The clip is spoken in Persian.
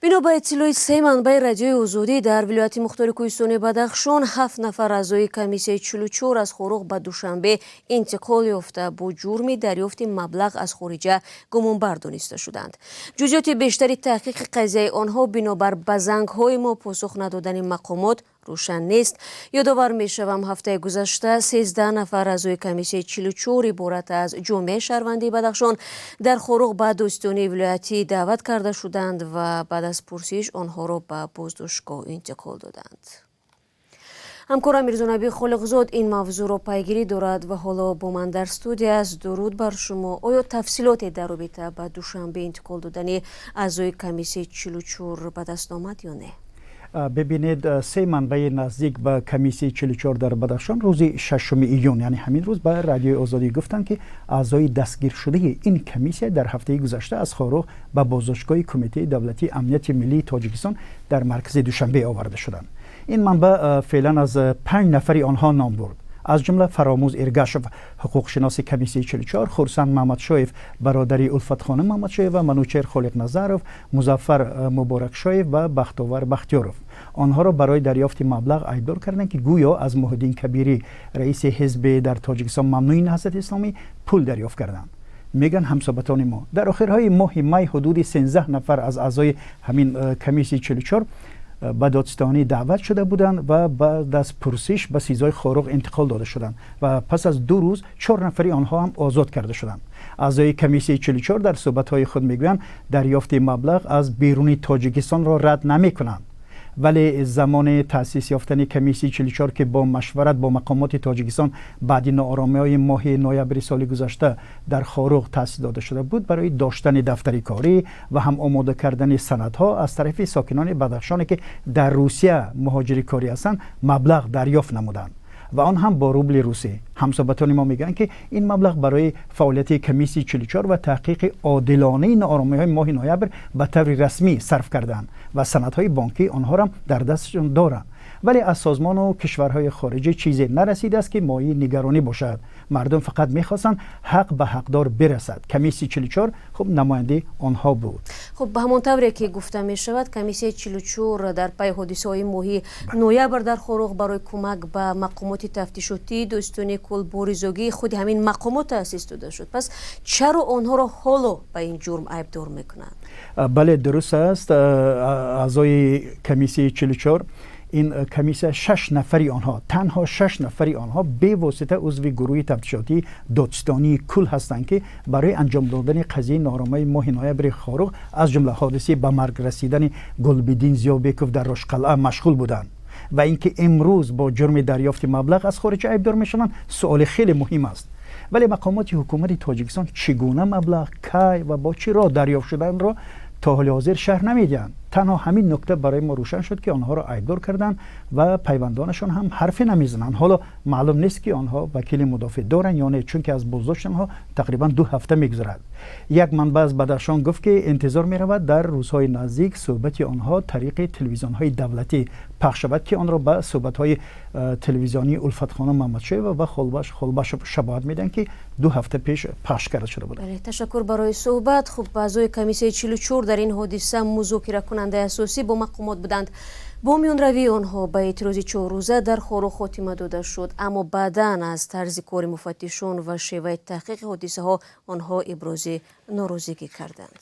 бино ба иттилои се манбаи радиои озодӣ дар вилояти мухтори кӯҳистони Бадахшон 7 нафар аъзои комиссияи 44 аз Хорух ба Душанбе интиқол ёфта бо ҷурми дарёфти маблағ аз хориҷа гумонбар дониста шуданд. ҷузъиёти бештари таҳқиқи қазияи онҳо бинобар ба зангҳои мо посух надодани мақомот рӯшан нест. ёдовар мешавам ҳафтаи гузашта 13 нафар аъзои комиссияи 44 иборат аз ҷомеаи шаҳрвандии Бадахшон дар Хорух ба дӯстонии вилоятӣ даъват карда шуданд ва баъд аз пурсиш онҳоро ба боздоштгоҳ интиқол доданд. ҳамкорам Мирзонаби Холиқзод ин мавзӯъро пайгирӣ дорад ва ҳоло бо ман дар студия аст. дуруд бар шумо. оё тафсилоте дар робита ба Душанбе интиқол додани аъзои комиссияи 44 ба даст омад ё не? ببینید سه منبع نزدیک به کمیسیه 44 در بدخشان روز 6 ایون یعنی همین روز به رادیوی آزادی گفتند که اعضای دستگیر شده این کمیسیه در هفته گذشته از خاروخ به بازداشتگاه کمیته دولتی امنیت ملی تاجیکستان در مرکز دوشنبه آورده شدند. این منبع فعلا از 5 نفر آنها نام برد، از جمله فراموز ارگاشف حقوق شناس کمیسیه 44، خورسند محمدشایف برادری الفت خانم محمدشایف و منوچهر خالق نظرов، مظفر مبارکشایف و بختاور بختیارov. آنها را برای دریافت مبلغ ایدار کردند که گویا از محیدین کبیری رئیس حزب در تاجیکستان ممنوع نهضت اسلامی پول دریافت کردند. میگن همسابتان ما در آخرهای ماه می حدود 13 نفر از اعضای همین کمیسیه 44 به دادستانی دعوت شده بودند و بعد از پرسش به سیزای خاروخ انتقال داده شدند و پس از 2 روز 4 نفری آنها هم آزاد کرده شدند. اعضای کمیسیه 44 در صحبت‌های خود میگویند دریافت مبلغ از بیرون تاجیکستان را رد نمی‌کنند، ولی زمان تأسیس یافتن کمیسیه 44 که با مشورت با مقامات تاجیکستان بعد ناآرامی‌های ماه نوامبر سال گذشته در خاروخ تأسیس داده شده بود، برای داشتن دفتر کاری و هم آماده کردن سندها از طرف ساکنان بدخشان که در روسیه مهاجر کاری هستند مبلغ دریافت نمودند و آن هم با روبل روسی. همسابتان ما میگن که این مبلغ برای فعالیت کمیسیه 44 و تحقیق عادلانه ناآرامی‌های ماه نوامبر به طور رسمی صرف کردند و سندهای بانکی آنها را در دستشان دارند، ولی از سازمان و کشورهای خارجی چیزی نرسیده است که مایه نگرانی باشد. مردم فقط میخواستند حق به حقدار برسد. کمیسیه 44 خب نماینده آنها بود. خب به همان طوری که گفته می شود کمیسیه 44 در پی حادثه‌های ماه نوامبر در خاروخ برای کمک به مقامات تفتیشاتی دوستانه کلبوریزگی خود همین مقامات تأسیس داده شد. پس چرا آنها را حالا به این جرم ایبدار میکنند؟ بله درست است. اعضای کمیسیه 44 این کمیسیه 6 نفری آنها، تنها 6 نفری آنها به واسطه عضو گروه تفتیشاتی دادستانی کل هستند که برای انجام دادن قضیه ناآرامی ماه نوامبر خاروخ از جمله حادثه به مرگ رسیدن گلبدین زیابکوف در رشقلعه مشغول بودند و اینکه امروز با جرم دریافت مبلغ از خارج ایبدار میشوند سوال خیلی مهم است. ولی مقامات حکومت تاجیکستان چگونه مبلغ کی و با چه راه دریافت شدن را تا حال حاضر شرح نمیدهند. تنها همین نکته برای ما روشن شد که آنها را ایبدار کردند و پیوندانشان هم حرفی نمیزنند. حالا معلوم نیست که آنها وکیل مدافع دارند یا نه، چون که از بازداشت آنها تقریبا 2 هفته میگذرد. یک منبع از بدخشان گفت که انتظار میرود در روزهای نزدیک صحبت آنها طریق تلویزیون های دولتی پخش شود که آن را به صحبت های تلویزیونی الفت خانم محمدشایف و خلبش شباهت میدن که 2 هفته پیش پخش کرده شده بود. بله، تشکر برای صحبت. خب اعضای کمیسیه 44 در این حادثه مذاکره کننده اساسی با مقامات بودند. با میانروی آنها به اعتراض 4 روزه در خاروخ خاتمه داده شد، اما بعداً از طرز کار مفتشان و شیوه تحقیق حادثه ها آنها ابراز ناراضگی کردند.